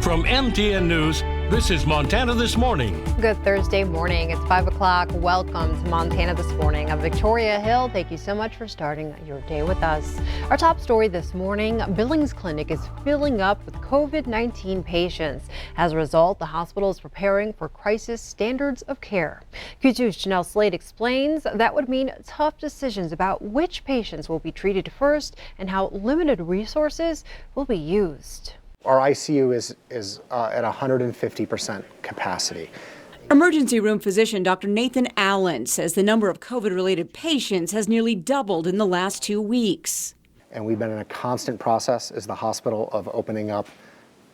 From MTN News, this is Montana This Morning. Good Thursday morning. It's 5 o'clock. Welcome to Montana This Morning. I'm Victoria Hill. Thank you so much for starting your day with us. Our top story this morning, Billings Clinic is filling up with COVID-19 patients. As a result, the hospital is preparing for crisis standards of care. Q2's Janelle Slade explains that would mean tough decisions about which patients will be treated first and how limited resources will be used. Our ICU is at 150% capacity. Emergency room physician Dr. Nathan Allen says the number of COVID-related patients has nearly doubled in the last 2 weeks. And we've been in a constant process as the hospital of opening up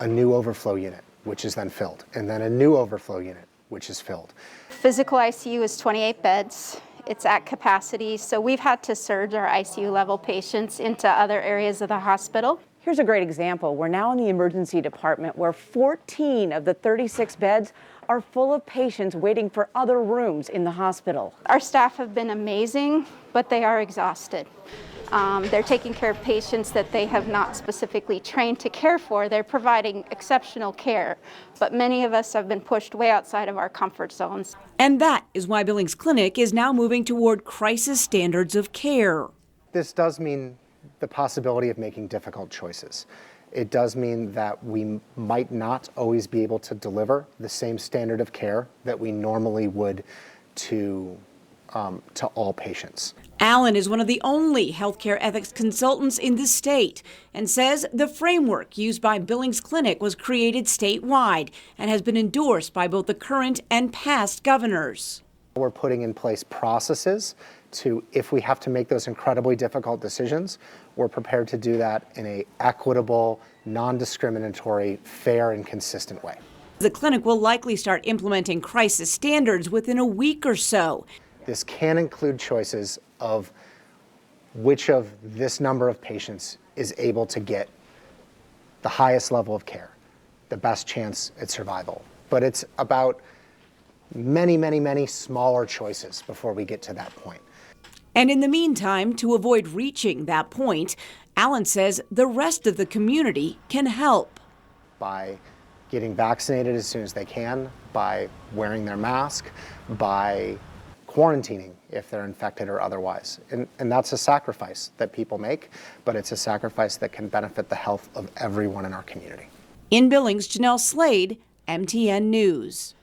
a new overflow unit, which is then filled, and then a new overflow unit, which is filled. Physical ICU is 28 beds. It's at capacity, so we've had to surge our ICU level patients into other areas of the hospital. Here's a great example. We're now in the emergency department where 14 of the 36 beds are full of patients waiting for other rooms in the hospital. Our staff have been amazing, but they are exhausted. They're taking care of patients that they have not specifically trained to care for. They're providing exceptional care, but many of us have been pushed way outside of our comfort zones. And that is why Billings Clinic is now moving toward crisis standards of care. This does mean the possibility of making difficult choices. It does mean that we might not always be able to deliver the same standard of care that we normally would to all patients. Allen is one of the only healthcare ethics consultants in the state and says the framework used by Billings Clinic was created statewide and has been endorsed by both the current and past governors. We're putting in place processes to, if we have to make those incredibly difficult decisions, we're prepared to do that in an equitable, non-discriminatory, fair, and consistent way. The clinic will likely start implementing crisis standards within a week or so. This can include choices of which of this number of patients is able to get the highest level of care, the best chance at survival. But it's about many, many, many smaller choices before we get to that point. And in the meantime, to avoid reaching that point, Allen says the rest of the community can help. By getting vaccinated as soon as they can, by wearing their mask, by quarantining if they're infected or otherwise. And that's a sacrifice that people make, but it's a sacrifice that can benefit the health of everyone in our community. In Billings, Janelle Slade, MTN News.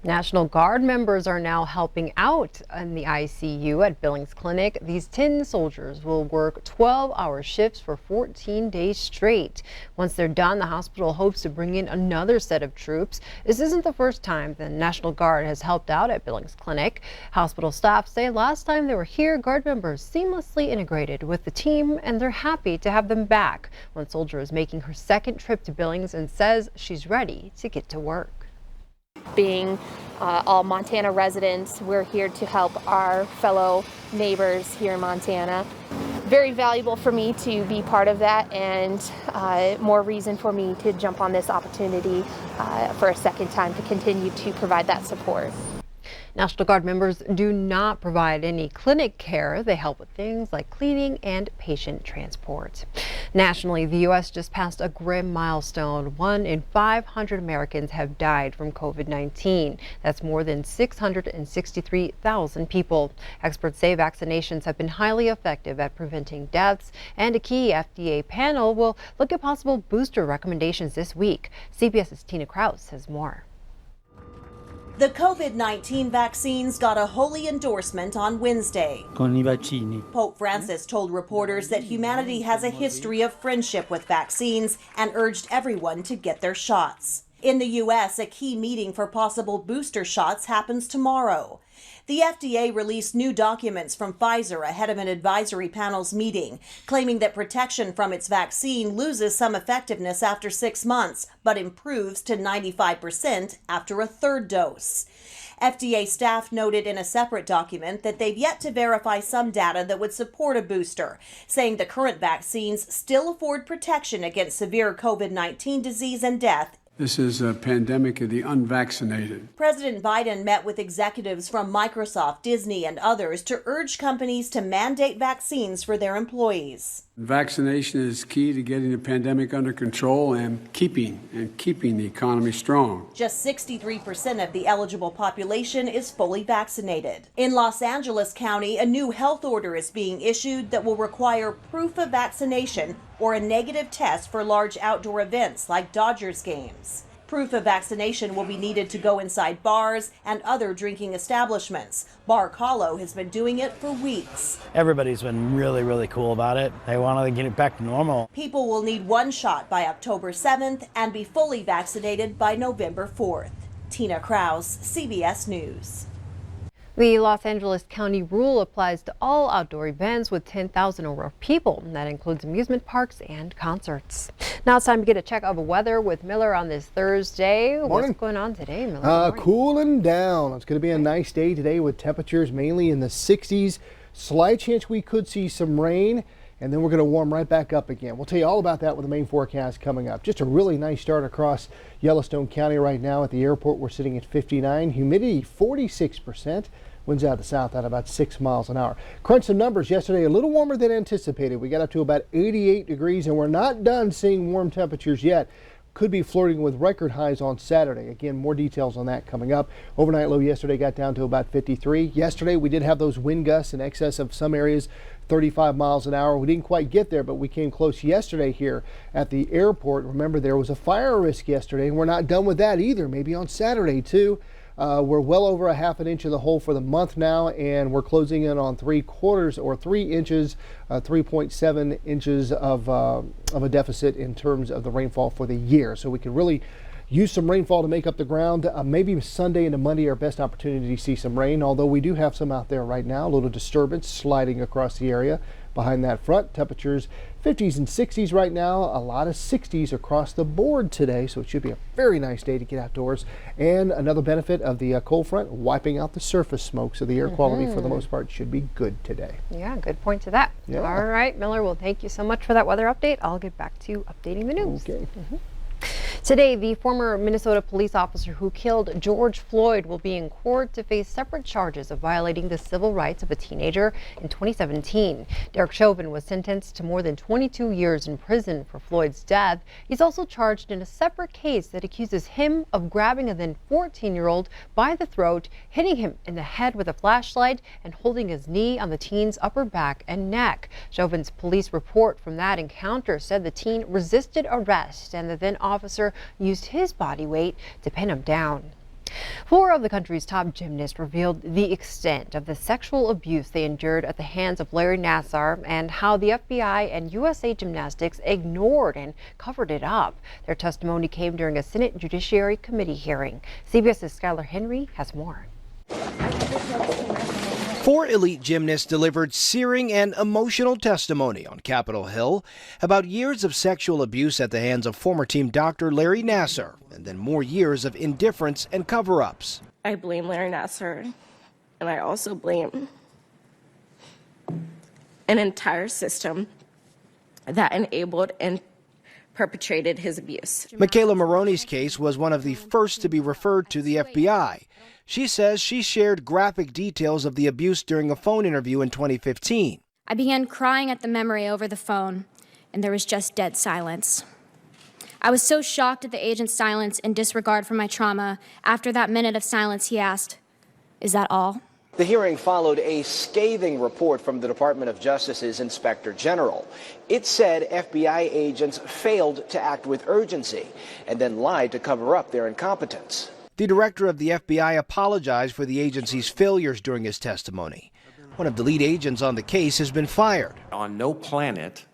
National Guard members are now helping out in the ICU at Billings Clinic. These 10 soldiers will work 12-hour shifts for 14 days straight. Once they're done, the hospital hopes to bring in another set of troops. This isn't the first time the National Guard has helped out at Billings Clinic. Hospital staff say last time they were here, Guard members seamlessly integrated with the team, and they're happy to have them back. One soldier is making her second trip to Billings and says she's ready to get to work. Being all Montana residents, we're here to help our fellow neighbors here in Montana. Very valuable for me to be part of that, and more reason for me to jump on this opportunity for a second time to continue to provide that support. National Guard members do not provide any clinic care. They help with things like cleaning and patient transport. Nationally, the U.S. just passed a grim milestone. 1 in 500 Americans have died from COVID-19. That's more than 663,000 people. Experts say vaccinations have been highly effective at preventing deaths, and a key FDA panel will look at possible booster recommendations this week. CBS's Tina Kraus has more. The COVID-19 vaccines got a holy endorsement on Wednesday. Pope Francis told reporters that humanity has a history of friendship with vaccines and urged everyone to get their shots. In the U.S., a key meeting for possible booster shots happens tomorrow. The FDA released new documents from Pfizer ahead of an advisory panel's meeting, claiming that protection from its vaccine loses some effectiveness after 6 months, but improves to 95% after a third dose. FDA staff noted in a separate document that they've yet to verify some data that would support a booster, saying the current vaccines still afford protection against severe COVID-19 disease and death This is a pandemic of the unvaccinated. President Biden met with executives from Microsoft, Disney, and others to urge companies to mandate vaccines for their employees. Vaccination is key to getting the pandemic under control and keeping the economy strong. Just 63% of the eligible population is fully vaccinated. In Los Angeles County, a new health order is being issued that will require proof of vaccination or a negative test for large outdoor events like Dodgers games. Proof of vaccination will be needed to go inside bars and other drinking establishments. Bar Calo has been doing it for weeks. Everybody's been really cool about it. They want to get it back to normal. People will need one shot by October 7th and be fully vaccinated by November 4th. Tina Kraus, CBS News. The Los Angeles County rule applies to all outdoor events with 10,000 or more people. And that includes amusement parks and concerts. Now it's time to get a check of the weather with Miller on this Thursday. Morning. What's going on today, Miller? Cooling down. It's going to be a nice day today with temperatures mainly in the 60s. Slight chance we could see some rain, and then we're going to warm right back up again. We'll tell you all about that with the main forecast coming up. Just a really nice start across Yellowstone County right now. At the airport, we're sitting at 59, humidity 46%. Winds out of the south at about 6 miles an hour. Crunch some numbers yesterday, a little warmer than anticipated. We got up to about 88 degrees, and we're not done seeing warm temperatures yet. Could be flirting with record highs on Saturday. Again, more details on that coming up. Overnight low yesterday got down to about 53. Yesterday, we did have those wind gusts in excess of some areas, 35 miles an hour. We didn't quite get there, but we came close yesterday here at the airport. Remember, there was a fire risk yesterday, and we're not done with that either. Maybe on Saturday, too. We're well over a half an inch in the hole for the month now, and we're closing in on 3/4 or 3 inches, 3.7 inches of a deficit in terms of the rainfall for the year. So we can really use some rainfall to make up the ground. Maybe Sunday into Monday our best opportunity to see some rain, although we do have some out there right now. A little disturbance sliding across the area behind that front. Temperatures 50s and 60s right now, a lot of 60s across the board today, so it should be a very nice day to get outdoors. And another benefit of the cold front, wiping out the surface smoke, so the air quality for the most part should be good today. Yeah, good point to that. Yeah. All right, Miller, well, thank you so much for that weather update. I'll get back to updating the news. Okay. Today, the former Minnesota police officer who killed George Floyd will be in court to face separate charges of violating the civil rights of a teenager in 2017. Derek Chauvin was sentenced to more than 22 years in prison for Floyd's death. He's also charged in a separate case that accuses him of grabbing a then 14-year-old by the throat, hitting him in the head with a flashlight, and holding his knee on the teen's upper back and neck. Chauvin's police report from that encounter said the teen resisted arrest and the then officer used his body weight to pin him down. 4 of the country's top gymnasts revealed the extent of the sexual abuse they endured at the hands of Larry Nassar and how the FBI and USA Gymnastics ignored and covered it up. Their testimony came during a Senate Judiciary Committee hearing. CBS's Skylar Henry has more. 4 elite gymnasts delivered searing and emotional testimony on Capitol Hill about years of sexual abuse at the hands of former team doctor Larry Nassar, and then more years of indifference and cover-ups. I blame Larry Nassar, and I also blame an entire system that enabled and perpetrated his abuse. Michaela Maroney's case was one of the first to be referred to the FBI. She says she shared graphic details of the abuse during a phone interview in 2015. I began crying at the memory over the phone, and there was just dead silence. I was so shocked at the agent's silence and disregard for my trauma. After that minute of silence, he asked, "Is that all?" The hearing followed a scathing report from the Department of Justice's Inspector General. It said FBI agents failed to act with urgency and then lied to cover up their incompetence. The director of the FBI apologized for the agency's failures during his testimony. One of the lead agents on the case has been fired. On no planet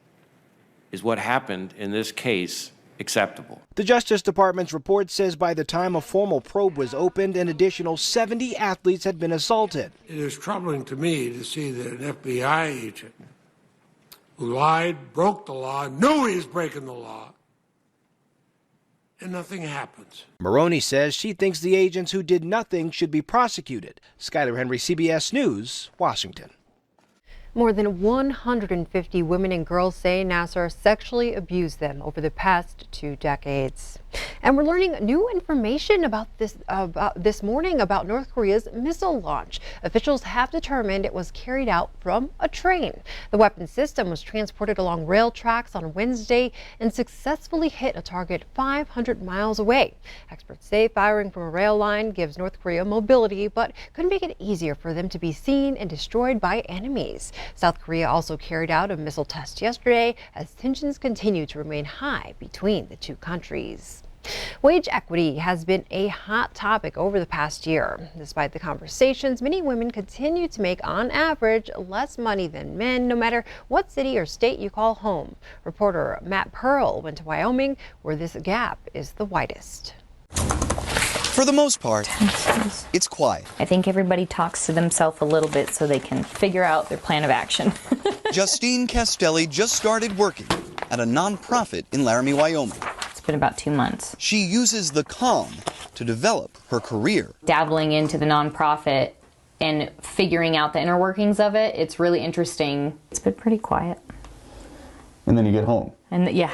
is what happened in this case acceptable. The Justice Department's report says by the time a formal probe was opened, an additional 70 athletes had been assaulted. It is troubling to me to see that an FBI agent who lied, broke the law, knew he was breaking the law, and nothing happens. Maroney says she thinks the agents who did nothing should be prosecuted. Skylar Henry, CBS News, Washington. More than 150 women and girls say Nassar sexually abused them over the past 2 decades. And we're learning new information about this morning about North Korea's missile launch. Officials have determined it was carried out from a train. The weapon system was transported along rail tracks on Wednesday and successfully hit a target 500 miles away. Experts say firing from a rail line gives North Korea mobility, but could make it easier for them to be seen and destroyed by enemies. South Korea also carried out a missile test yesterday as tensions continue to remain high between the two countries. Wage equity has been a hot topic over the past year. Despite the conversations, many women continue to make, on average, less money than men, no matter what city or state you call home. Reporter Matt Pearl went to Wyoming, where this gap is the widest. For the most part, it's quiet. I think everybody talks to themselves a little bit so they can figure out their plan of action. Justine Castelli just started working at a nonprofit in Laramie, Wyoming. It's been about 2 months. She uses the calm to develop her career. Dabbling into the nonprofit and figuring out the inner workings of it, it's really interesting. It's been pretty quiet. And then you get home. And yeah.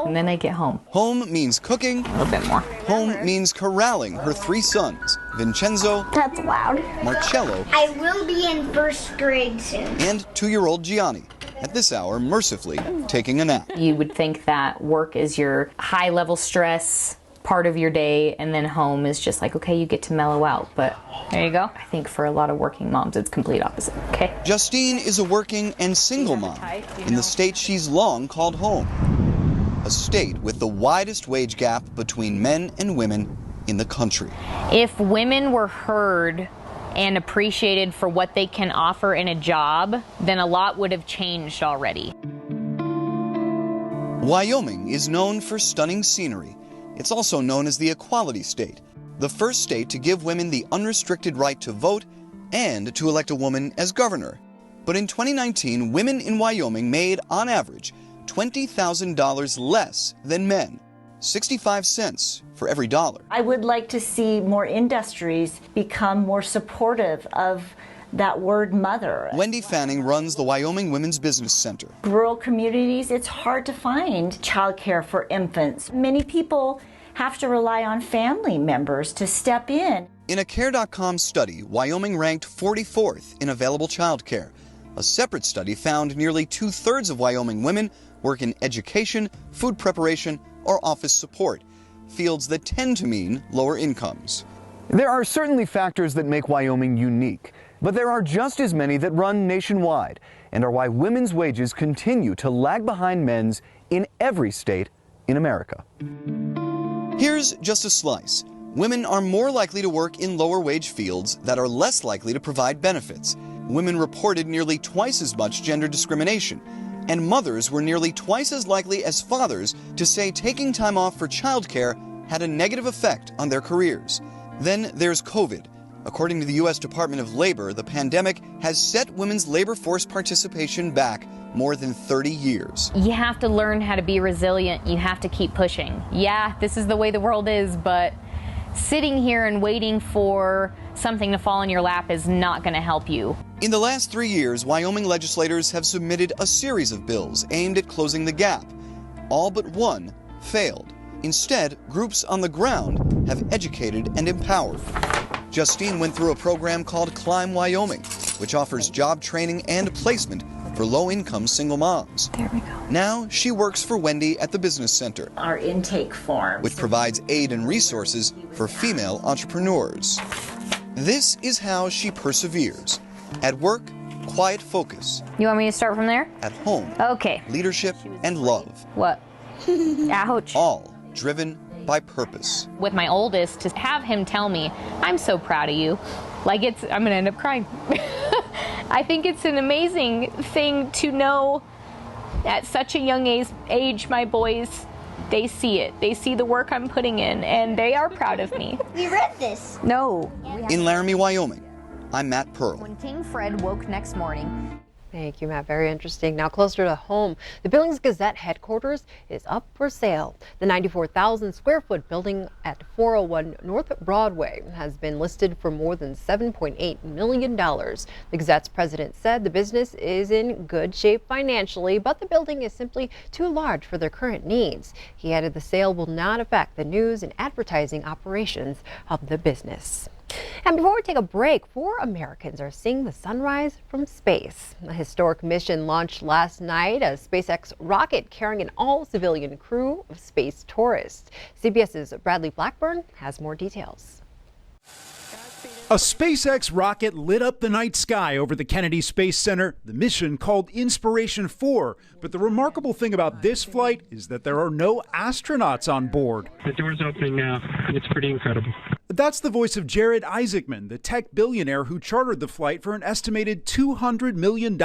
And then I get home. Home means cooking. A little bit more. Home means corralling her 3 sons, Vincenzo. That's loud. Marcello. I will be in 1st grade soon. And 2-year-old Gianni. At this hour, mercifully taking a nap. You would think that work is your high-level stress part of your day, and then home is just like, okay, you get to mellow out. But there you go. I think for a lot of working moms, it's complete opposite. Okay. Justine is a working and single mom in the state she's long called home. A state with the widest wage gap between men and women in the country. If women were heard and appreciated for what they can offer in a job, then a lot would have changed already. Wyoming is known for stunning scenery. It's also known as the Equality State, the first state to give women the unrestricted right to vote and to elect a woman as governor. But in 2019, women in Wyoming made, on average, $20,000 less than men, 65 cents for every dollar. I would like to see more industries become more supportive of that word mother. Wendy Fanning runs the Wyoming Women's Business Center. Rural communities, it's hard to find childcare for infants. Many people have to rely on family members to step in. In a Care.com study, Wyoming ranked 44th in available childcare. A separate study found nearly 2/3 of Wyoming women work in education, food preparation, or office support, fields that tend to mean lower incomes. There are certainly factors that make Wyoming unique, but there are just as many that run nationwide and are why women's wages continue to lag behind men's in every state in America. Here's just a slice. Women are more likely to work in lower wage fields that are less likely to provide benefits. Women reported nearly twice as much gender discrimination, and mothers were nearly twice as likely as fathers to say taking time off for childcare had a negative effect on their careers. Then there's COVID. According to the U.S. Department of Labor, the pandemic has set women's labor force participation back more than 30 years. You have to learn how to be resilient. You have to keep pushing. Yeah, this is the way the world is, but sitting here and waiting for something to fall in your lap is not going to help you. In the last 3 years, Wyoming legislators have submitted a series of bills aimed at closing the gap. All but one failed. Instead, groups on the ground have educated and empowered. Justine went through a program called Climb Wyoming, which offers job training and placement for low-income single moms. There we go. Now she works for Wendy at the Business Center, Our intake forms, which provides aid and resources for female entrepreneurs. This is how she perseveres. At work, quiet focus. You want me to start from there? At home, okay. Leadership and love. What? Ouch. All driven by purpose. With my oldest, to have him tell me, I'm so proud of you, like I'm gonna end up crying. I think it's an amazing thing to know at such a young age, my boys, they see it. They see the work I'm putting in, and they are proud of me. We read this. No. In Laramie, Wyoming, I'm Matt Pearl. When King Fred woke next morning. Thank you, Matt. Very interesting. Now closer to home, the Billings Gazette headquarters is up for sale. The 94,000 square foot building at 401 North Broadway has been listed for more than $7.8 million. The Gazette's president said the business is in good shape financially, but the building is simply too large for their current needs. He added the sale will not affect the news and advertising operations of the business. And before we take a break, 4 Americans are seeing the sunrise from space. A historic mission launched last night, a SpaceX rocket carrying an all-civilian crew of space tourists. CBS's Bradley Blackburn has more details. A SpaceX rocket lit up the night sky over the Kennedy Space Center, the mission called Inspiration 4. But the remarkable thing about this flight is that there are no astronauts on board. The door's opening now. It's pretty incredible. That's the voice of Jared Isaacman, the tech billionaire who chartered the flight for an estimated $200 million.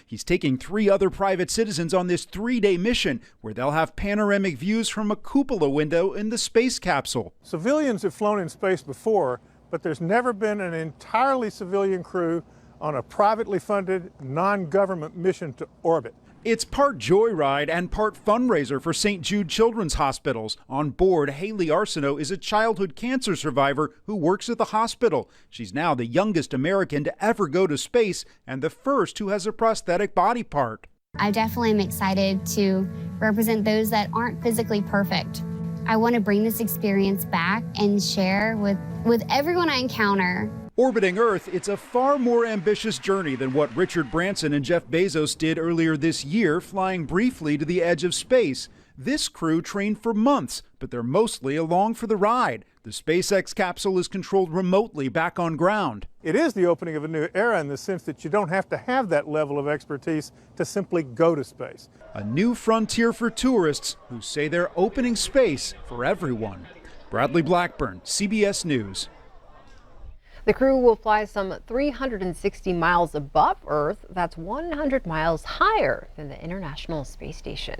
He's taking 3 other private citizens on this 3-day mission where they'll have panoramic views from a cupola window in the space capsule. Civilians have flown in space before, but there's never been an entirely civilian crew on a privately funded, non-government mission to orbit. It's part joyride and part fundraiser for St. Jude Children's Hospitals. On board, Haley Arsenault is a childhood cancer survivor who works at the hospital. She's now the youngest American to ever go to space and the first who has a prosthetic body part. I definitely am excited to represent those that aren't physically perfect. I want to bring this experience back and share with everyone I encounter. Orbiting Earth, it's a far more ambitious journey than what Richard Branson and Jeff Bezos did earlier this year, flying briefly to the edge of space. This crew trained for months, but they're mostly along for the ride. The SpaceX capsule is controlled remotely back on ground. It is the opening of a new era in the sense that you don't have to have that level of expertise to simply go to space. A new frontier for tourists who say they're opening space for everyone. Bradley Blackburn, CBS News. The crew will fly some 360 miles above Earth. That's 100 miles higher than the International Space Station.